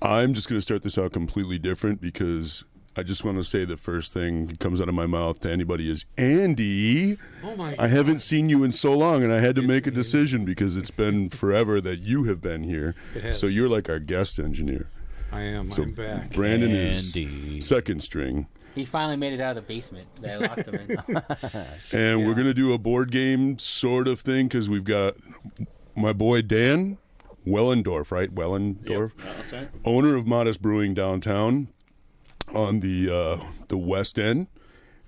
I'm just going to start this out completely different because I just want to say the first thing that comes out of my mouth to anybody is, Andy, oh my God. I haven't seen you in so long, and I had to make a decision because it's been forever that you have been here. It has. So you're like our guest engineer. I am. So I'm back. Brandon Andy. is second string. He finally made it out of the basement that I locked him in. And we're going to do a board game sort of thing because we've got my boy Dan Wellendorf, right? Wellendorf? Yep, that's right. Owner of Modist Brewing downtown on the West End.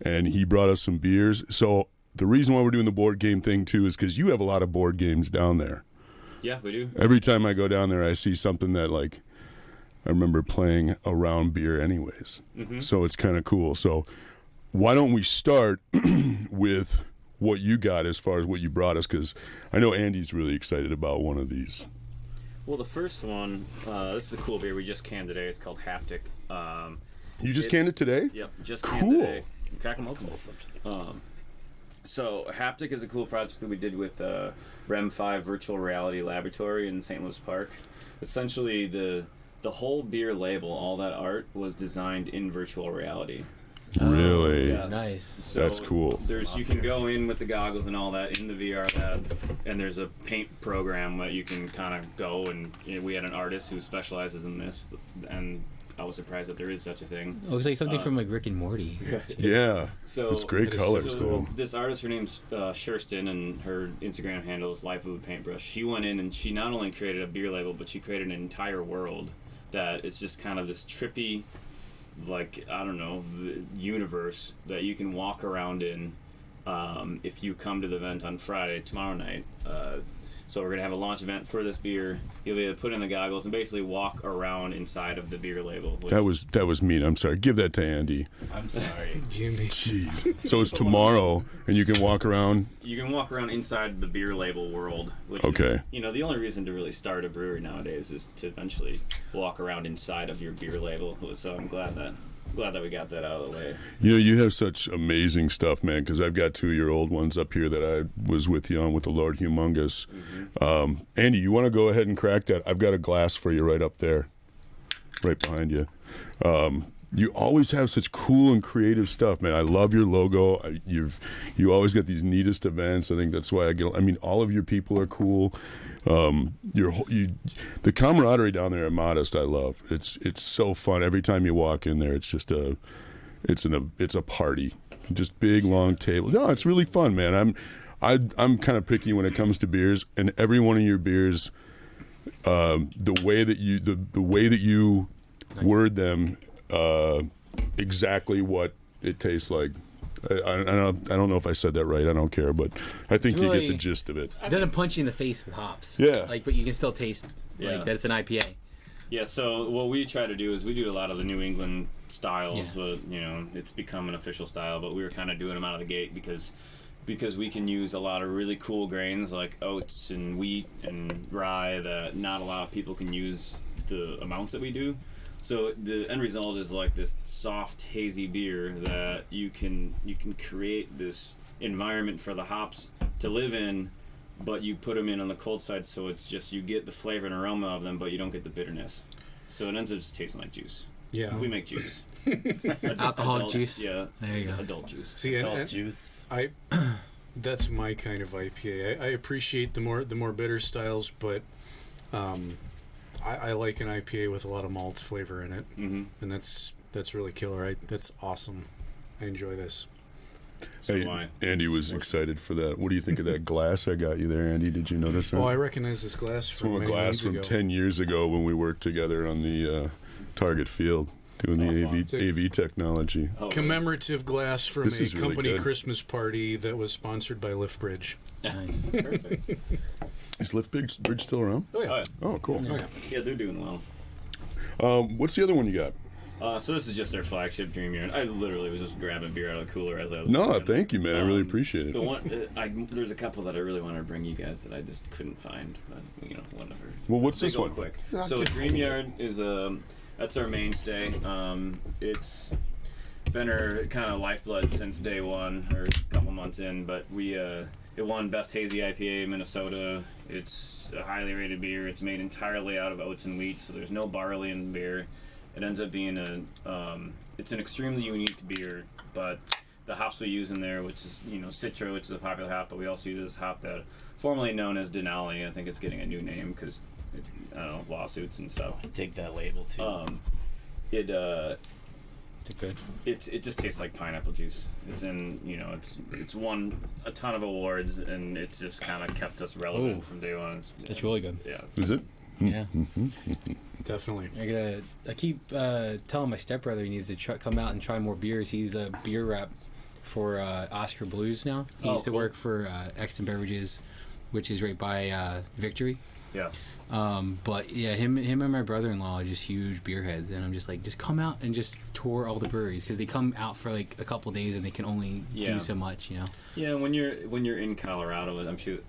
And he brought us some beers. So the reason why we're doing the board game thing, too, is because you have a lot of board games down there. Yeah, we do. Every time I go down there, I see something that, like, I remember playing around beer anyways. Mm-hmm. So it's kind of cool. So why don't we start with what you got as far as what you brought us? Because I know Andy's really excited about one of these. Well, the first one, this is a cool beer we just canned today. It's called Haptic. You just canned it today? Yep, just Cool. canned today. Crack them open. So Haptic is a cool project that we did with REM 5 Virtual Reality Laboratory in St. Louis Park. Essentially, the whole beer label, all that art, was designed in virtual reality. Really? Yes. Nice. So That's cool. You can go in with the goggles and all that in the VR lab, and there's a paint program that you can kind of go and we had an artist who specializes in this, and I was surprised that there is such a thing. It looks like something from like Rick and Morty. Yeah. So it's great colors. So Cool. this artist, her name's Sherston, and her Instagram handle is Live Food Paintbrush. She went in and she not only created a beer label, but she created an entire world that is just kind of this trippy, like, I don't know, universe that you can walk around in if you come to the event on Friday, tomorrow night. So we're going to have a launch event for this beer. You'll be able to put in the goggles and basically walk around inside of the beer label. That was mean. I'm sorry. Give that to Andy. I'm sorry. Jimmy. Jeez. So it's tomorrow, and you can walk around? You can walk around inside the beer label world. Which Okay. is, the only reason to really start a brewery nowadays is to eventually walk around inside of your beer label. So I'm glad that we got that out of the way. You have such amazing stuff, man, because I've got 2 of your old ones up here that I was with you on with the Lord Humongous. Mm-hmm. Andy, you want to go ahead and crack that? I've got a glass for you right up there, right behind you. You always have such cool and creative stuff, man. I love your logo. You always get these neatest events. I think that's why all of your people are cool. The camaraderie down there at Modist, I love. It's so fun. Every time you walk in there, it's just it's a party. Just big long table. No, it's really fun, man. I'm kind of picky when it comes to beers, and every one of your beers, the way that you word them. Exactly what it tastes like. I don't know if I said that right. I don't care, but I think you get the gist of it. It doesn't punch you in the face with hops. Yeah. But you can still taste that it's an IPA. Yeah, so what we try to do is we do a lot of the New England styles. Yeah. It's become an official style, but we were kind of doing them out of the gate because we can use a lot of really cool grains like oats and wheat and rye that not a lot of people can use the amounts that we do. So the end result is like this soft, hazy beer that you can create this environment for the hops to live in, but you put them in on the cold side, so it's just you get the flavor and aroma of them, but you don't get the bitterness. So it ends up just tasting like juice. Yeah. We make juice. Alcoholic juice. Yeah. There you go. Adult juice. See, Adult juice. That's my kind of IPA. I appreciate the more bitter styles, but I like an IPA with a lot of malt flavor in it, and that's really killer. That's awesome. I enjoy this. Hey, Andy was excited for that. What do you think of that glass I got you there, Andy? Did you notice that? Oh, I recognize this glass from a glass from 10 years ago when we worked together on the Target Field doing the AV technology. Commemorative glass from This a is really company good. Christmas party that was sponsored by Liftbridge. Nice. Perfect. Is Liftbridge still around? Oh, yeah. Oh, cool. Yeah, they're doing well. What's the other one you got? So this is just their flagship Dream Year. I literally was just grabbing beer out of the cooler as I was. No, looking. thank you, man. I really appreciate it. The one, there's a couple that I really wanted to bring you guys that I just couldn't find, but whatever. Well, what's They this go one? Quick. So Dream Yard is that's our mainstay. It's been our kind of lifeblood since day one, or a couple months in. But it won Best Hazy IPA Minnesota It's a highly rated beer. It's made entirely out of oats and wheat, so there's no barley in the beer. It ends up being it's an extremely unique beer, but the hops we use in there, which is, Citro, which is a popular hop, but we also use this hop that formerly known as Denali. I think it's getting a new name because, I don't know, lawsuits and stuff. I take that label too. It Good. it just tastes like pineapple juice. It's in, it's won a ton of awards, and it's just kind of kept us relevant from day one. It's really good. Yeah. Is it? Yeah. Definitely. I keep telling my stepbrother he needs to come out and try more beers. He's a beer rep for Oscar Blues now. He used to work for Exton Beverages, which is right by Victory. Yeah. But yeah, him and my brother-in-law are just huge beer heads, and I'm just like, just come out and just tour all the breweries, because they come out for like a couple days and they can only do so much, Yeah, when you're in Colorado,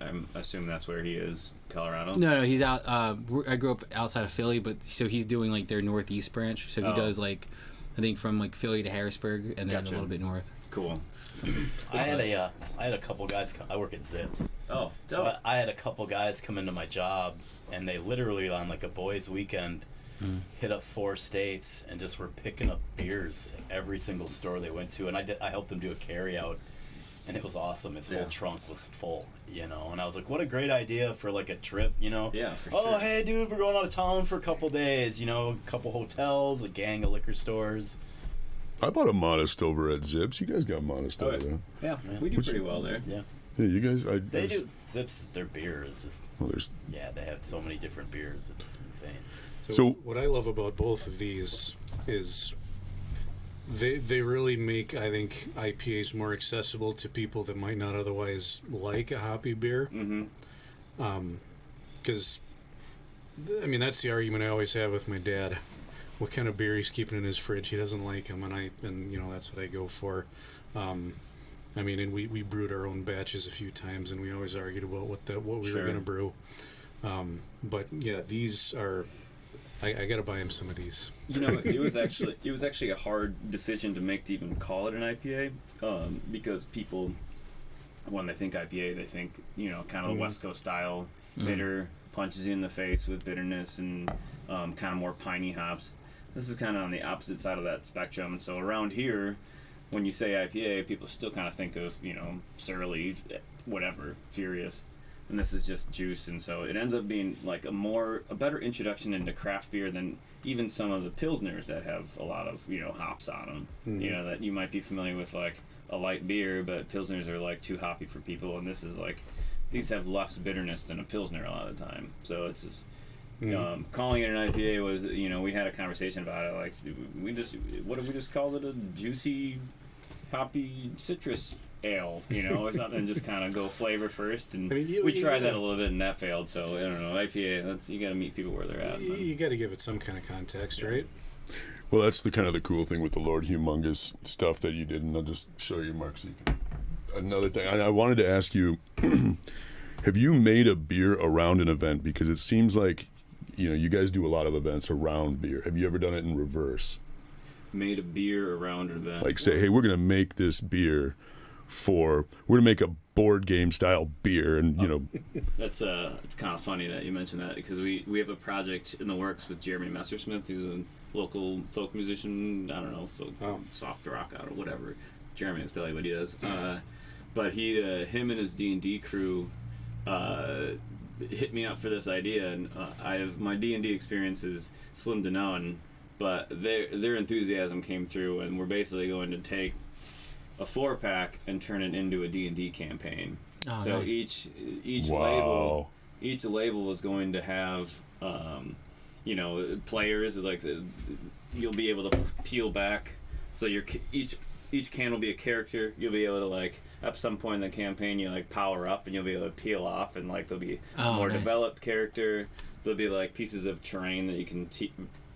I'm assuming that's where he is, Colorado. No, he's out. I grew up outside of Philly, but so he's doing like their northeast branch. So he does like, I think from like Philly to Harrisburg, and then a little bit north. Cool. I had a couple guys. I work at Zips. Oh, so I had a couple guys come into my job, and they literally on like a boys' weekend hit up 4 states and just were picking up beers at every single store they went to, and I helped them do a carry out, and it was awesome. His whole trunk was full, and I was like, what a great idea for like a trip, Yeah, for sure. Oh, hey, dude, we're going out of town for a couple days, a couple hotels, a gang of liquor stores. I bought a Modist over at Zips. You guys got Modist over there. Yeah, we do pretty well there. Yeah. Yeah, you guys. They do. Zips, their beer is just. Well, there's. Yeah, they have so many different beers. It's insane. So what I love about both of these is they really make, I think, IPAs more accessible to people that might not otherwise like a hoppy beer. Mm-hmm. Because, that's the argument I always have with my dad. What kind of beer he's keeping in his fridge? He doesn't like them, and that's what I go for. And we brewed our own batches a few times, and we always argued about what we were going to brew. But yeah, these are. I got to buy him some of these. It was actually a hard decision to make to even call it an IPA, because people, when they think IPA, they think kind of the West Coast style, bitter, punches you in the face with bitterness and kind of more piney hops. This is kind of on the opposite side of that spectrum, and so around here, when you say IPA, people still kind of think of surly, whatever, furious. And this is just juice, and so it ends up being like a better introduction into craft beer than even some of the pilsners that have a lot of hops on them. Mm-hmm. That you might be familiar with, like a light beer, but pilsners are like too hoppy for people, and this is like these have less bitterness than a pilsner a lot of the time. So it's just calling it an IPA was we had a conversation about it. Like what did we just call it? A juicy, hoppy citrus ale, or something, and just kind of go flavor first. And we tried that a little bit, and that failed. So I don't know, IPA. You got to meet people where they're at. You got to give it some kind of context, right? Well, that's the kind of the cool thing with the Lord Humongous stuff that you did, and I'll just show you, Mark. So you can. Another thing, I wanted to ask you: have you made a beer around an event? Because it seems like you guys do a lot of events around beer. Have you ever done it in reverse? Made a beer around an event. Like say, hey, we're going to make this beer. We're gonna make a board game style beer, and that's it's kind of funny that you mentioned that, because we have a project in the works with Jeremy Messersmith, who's a local folk musician. I don't know, soft rock, I don't know, whatever. Jeremy will tell you what he does. But him and his D&D crew hit me up for this idea, and my D&D experience is slim to none, but their enthusiasm came through, and we're basically going to take a 4-pack and turn it into a D&D campaign. Oh, so nice. each wow. label is going to have players, like you'll be able to peel back. So each can will be a character. You'll be able to, like, at some point in the campaign, you like power up and you'll be able to peel off, and like there'll be a more developed character. There'll be like pieces of terrain that you can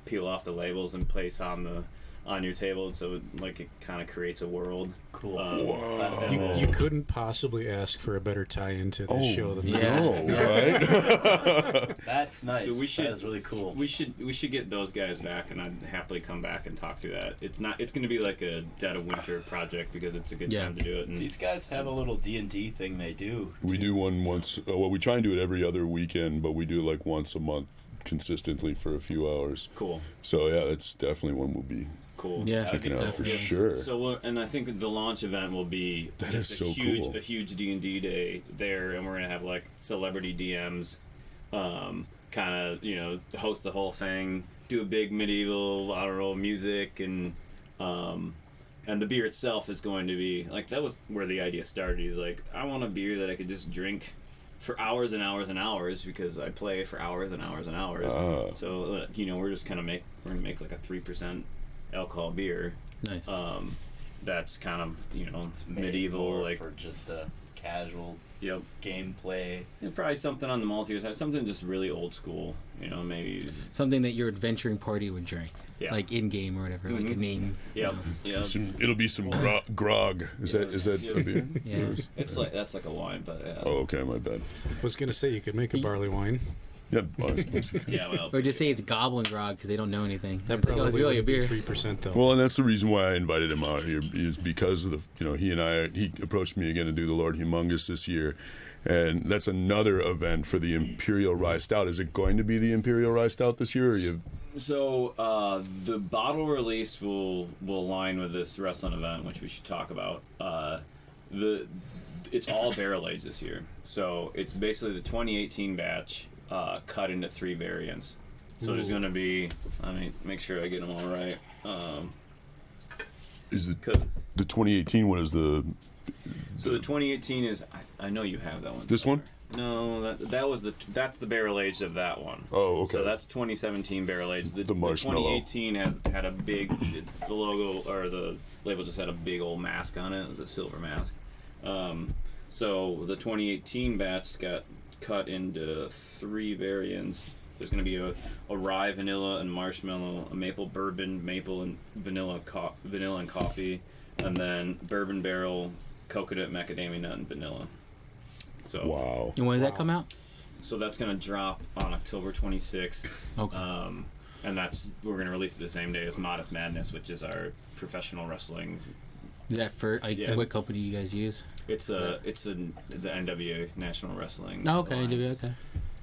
peel off the labels and place on on your table, so it kind of creates a world. Cool. Wow. You couldn't possibly ask for a better tie-in to this show than that. Right? That's nice. So That is really cool. We should get those guys back, and I'd happily come back and talk through that. It's going to be like a dead of winter project because it's a good time to do it. And these guys have a little D&D thing they do. We do one once. Well, we try and do it every other weekend, but we do like once a month consistently for a few hours. Cool. So yeah, that's definitely one we'll be Cool. Yeah, checking out for sure. So, and I think the launch event will be That just is so cool. a huge D&D day there, and we're gonna have like celebrity DMs, kind of host the whole thing, do a big medieval music, and the beer itself is going to be like, that was where the idea started. He's like, I want a beer that I could just drink for hours and hours and hours because I play for hours and hours and hours. So we're just we're gonna make like a 3% alcohol beer. Nice. That's kind of It's made medieval, more like for just a casual yep. gameplay. Probably something on the maltier side, something just really old school. Maybe Something that your adventuring party would drink, Yeah. like in game or whatever, like a name. Yep. Yeah. It'll be some grog. Is that a beer? Yeah. It's like that's like a wine, but Oh, okay, my bad. I was going to say you could make a barley wine. Yeah, yeah. Well, Or just say it's goblin grog because they don't know anything. That It's like, oh, it's probably really a would be beer. 3% though. well, and that's the reason why I invited him out here is because of the he approached me again to do the Lord Humongous this year, and that's another event for the Imperial Rye Stout. Is it going to be the Imperial Rye Stout this year? Or So the bottle release will align with this wrestling event, which we should talk about. It's all barrel aged this year, so it's basically the 2018 batch cut into 3 variants. So there's going to be, make sure I get them all right. Is the 2018 one is the? So the 2018 is, I know you have that one. This one? No, that's the barrel aged of that one. Oh, okay. So that's 2017 barrel aged. The marshmallow. 2018 had a big, the logo or the label just had a big old mask on it. It was a silver mask. So the 2018 batch got cut into 3 variants. There's going to be a rye, vanilla, and marshmallow, a maple bourbon, maple and vanilla and coffee, and then bourbon barrel, coconut, macadamia nut, and vanilla. So Wow. And when does that come out? So that's going to drop on October 26th. Okay. And we're going to release it the same day as Modist Madness, which is our professional wrestling. Is that for Yeah. what company do you guys use? It's the NWA National Wrestling. Oh, okay, Alliance. okay.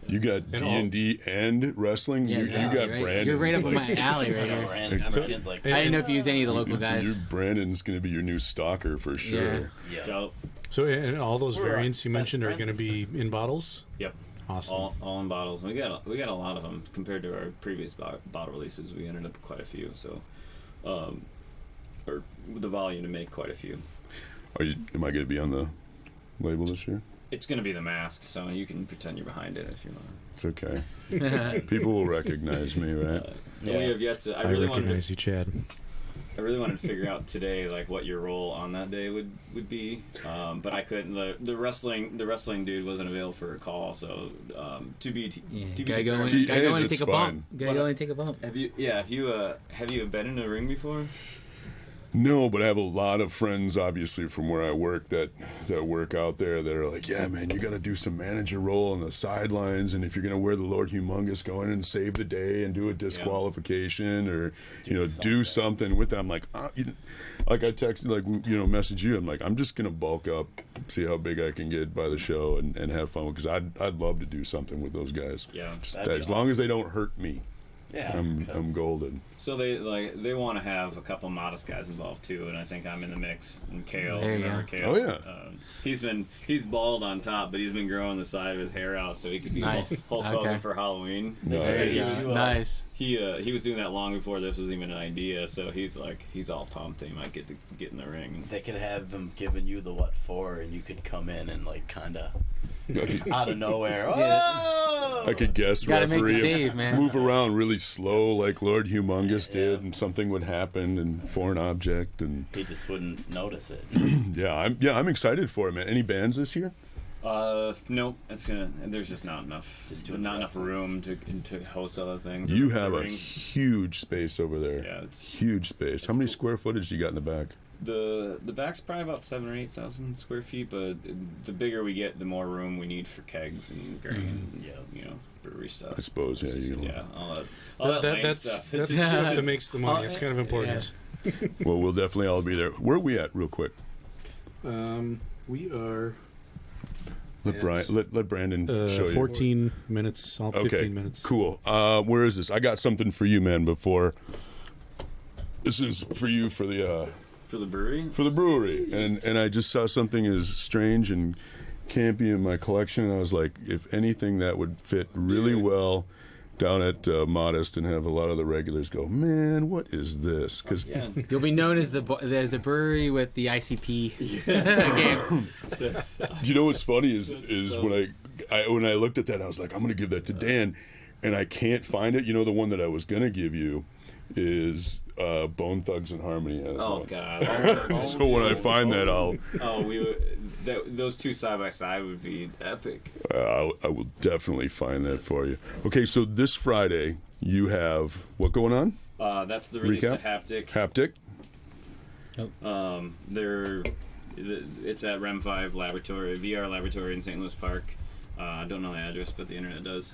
You got D&D and wrestling. Yeah, you exactly, got right? Brandon. You're right up in my alley right here. Brandon's like, I didn't know if you used any of the local guys. Brandon's going to be your new stalker for sure. yeah. Dope. So and all those We're variants you best mentioned are going to friends. be in bottles? Yep. Awesome. All in bottles. We got a lot of them compared to our previous bottle releases. We ended up with quite a few. So, or the volume to make quite a few. Am I going to be on the label this year? It's going to be the mask, so you can pretend you're behind it if you want. It's okay. People will recognize me, right? We have yet to. I recognize you, Chad. I really wanted to figure out today, like what your role on that day would be, but I couldn't. The wrestling dude wasn't available for a call, so to be Gotta go determined. in, gotta go in and It's take a bump. Gotta go in and take a bump. Have you been in a ring before? No, but I have a lot of friends, obviously, from where I work that work out there that are like, yeah, man, you got to do some manager role on the sidelines, and if you're going to wear the Lord Humongous, go in and save the day and do a disqualification or, do something with it. I'm like, like I texted, message you. I'm like, I'm just going to bulk up, see how big I can get by the show and have fun because I'd love to do something with those guys. Yeah, just as long as they don't hurt me. Yeah, I'm golden. So they want to have a couple Modist guys involved too, and I think I'm in the mix. And Kale, There you remember go. Kale? Oh, yeah. He's bald on top, but he's been growing the side of his hair out so he could be Nice. Hulk Okay. Hogan for Halloween. There you Nice. go. Nice. He was doing that long before this was even an idea, so he's all pumped that he might get in the ring. They could have them giving you the what for, and you could come in and kind of out of nowhere. Oh! I could guess Gotta make the referee save, man. move around really slow like Lord Humongous did, and something would happen and foreign object, and He just wouldn't notice it. I'm excited for it, man. Any bands this year? Nope. There's just not enough. Not enough room to host other things. You have a huge space over there. Yeah, it's huge space. How many cool. square footage do you got in the back? The back's probably about 7,000 or 8,000 square feet, but the bigger we get, the more room we need for kegs and grain. And, brewery stuff. I suppose, yeah. All that That's stuff. the stuff that makes the money. It's kind of important. Well, we'll definitely all be there. Where are we at, real quick? We are. Let Brandon show you. 14 minutes. All 15 minutes. Cool. Where is this? I got something for you, man. Before this is for you for the brewery. For the brewery, and I just saw something as strange and campy in my collection, and I was like, if anything, that would fit really well down at Modist and have a lot of the regulars go, man, what is this? Because you'll be known as the brewery with the ICP game. Do you know what's funny is when I looked at that, I was like, I'm going to give that to Dan, and I can't find it. You know, the one that I was going to give you is Bone Thugs and Harmony. God! So when I find that, I'll. Those two side by side would be epic. I will definitely find that for you. Okay, so this Friday you have what going on? That's the release of Recap? Haptic. Haptic. It's at Rem 5 Laboratory, VR Laboratory in St. Louis Park. I don't know the address, but the internet does.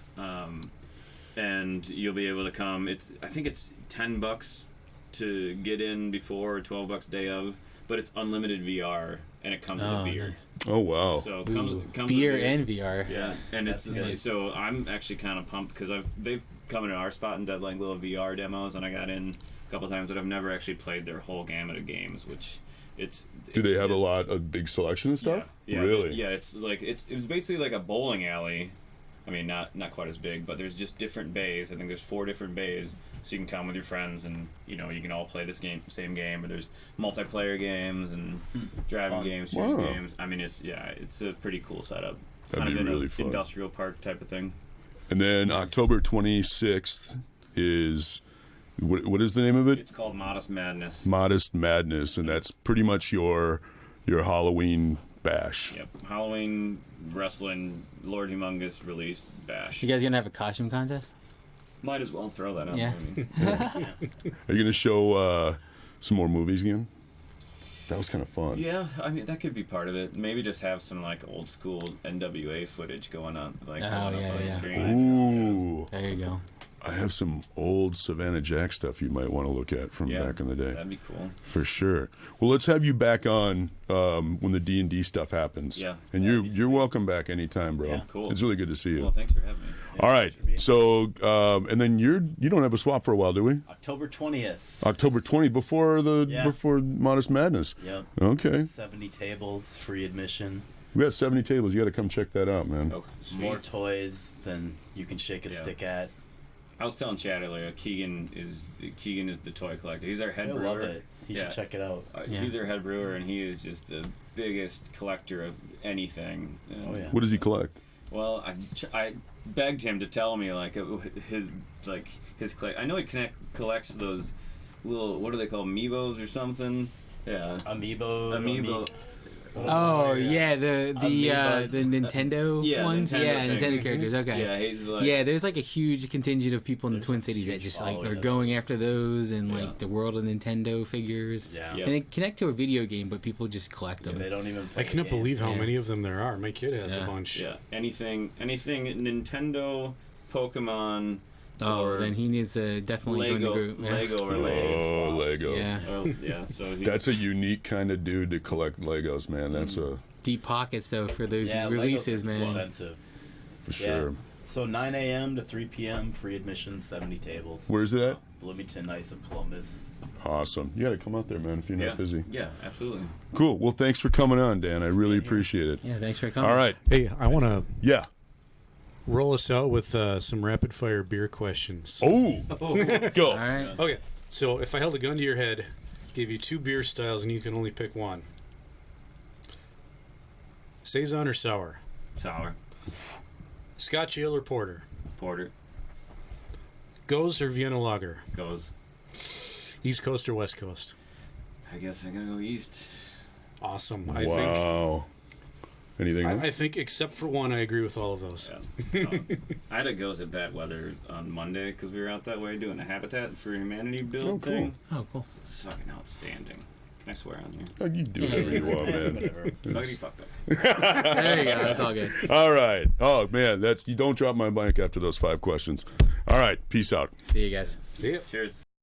And you'll be able to come. I think it's $10 to get in before, or $12 day of, but it's unlimited VR, and it comes with a beer. Nice. Oh wow! So it comes beer with and VR. Yeah, and it's so I'm actually kind of pumped because they've come into our spot and done like little VR demos, and I got in a couple times, but I've never actually played their whole gamut of games, which. Do they have a big selection of stuff? Yeah, really? Yeah, it's basically like a bowling alley. I mean, not quite as big, but there's just different bays. I think there's 4 different bays, so you can come with your friends, and you can all play this same game. Or there's multiplayer games and driving games, shooting games. I mean, it's a pretty cool setup. That'd kind be of really fun. Industrial park type of thing. And then October 26th is. What is the name of it? It's called Modist Madness. Modist Madness, and that's pretty much your Halloween bash. Yep, Halloween wrestling Lord Humongous released bash. You guys gonna have a costume contest? Might as well throw that out. Yeah. Are you gonna show some more movies again? That was kind of fun. Yeah, I mean that could be part of it. Maybe just have some like old school NWA footage going on, like on the screen. Ooh, there you go. I have some old Savannah Jack stuff you might want to look at from back in the day. That'd be cool. For sure. Well, let's have you back on when the D&D stuff happens. Yeah. And you're welcome back anytime, bro. Yeah, cool. It's really good to see you. Well, thanks for having me. All right. So, and then you don't have a swap for a while, do we? October 20th. October 20th, before Modist Madness. Yep. Okay. 70 tables, free admission. We got 70 tables. You got to come check that out, man. Oh, More toys than you can shake a stick at. I was telling Chad earlier, Keegan is the toy collector. He's our head brewer. I love it. You should check it out. He's our head brewer, and he is just the biggest collector of anything. What does he collect? Well, I begged him to tell me his collect. I know he collects those little, what do they call, amiibos or something? Yeah. Amiibo. Oh yeah, the Nintendo ones. Nintendo characters. Okay. Yeah, he's there's like a huge contingent of people in the Twin Cities that just like are going after those and like the world of Nintendo figures. Yeah. And they connect to a video game, but people just collect them. They don't even. Play I cannot believe how many of them there are. My kid has a bunch. Yeah. Anything Nintendo, Pokemon. Oh, then he needs to definitely join the group. Yeah. Lego related. Oh, Lego. Yeah. So that's a unique kind of dude to collect Legos, man. That's a deep pockets though for those releases, man. Expensive. For sure. Yeah. So 9 a.m. to 3 p.m. free admission, 70 tables. Where's it at? Bloomington Knights of Columbus. Awesome. You got to come out there, man, if you're not busy. Yeah, absolutely. Cool. Well, thanks for coming on, Dan. I really appreciate it. Yeah, thanks for coming. All right. Hey, I want to roll us out with some rapid fire beer questions. Oh, go. All right. Okay, so if I held a gun to your head, gave you 2 beer styles, and you can only pick one, Saison or sour? Sour. Scotch ale or porter? Porter. Goes or Vienna lager? Goes. East Coast or West Coast? I guess I gotta go east. Awesome. Wow. Anything else? I think except for one, I agree with all of those. Yeah. I had to go at bad weather on Monday because we were out that way doing a Habitat for Humanity build cool. thing. Oh, cool. It's fucking outstanding. Can I swear on here? Oh, you do whatever you want, man. Whatever. Fuckity fuck fuck. There you go. That's all good. All right. Oh man, you don't drop my mic after those 5 questions. All right. Peace out. See you guys. See ya. Cheers.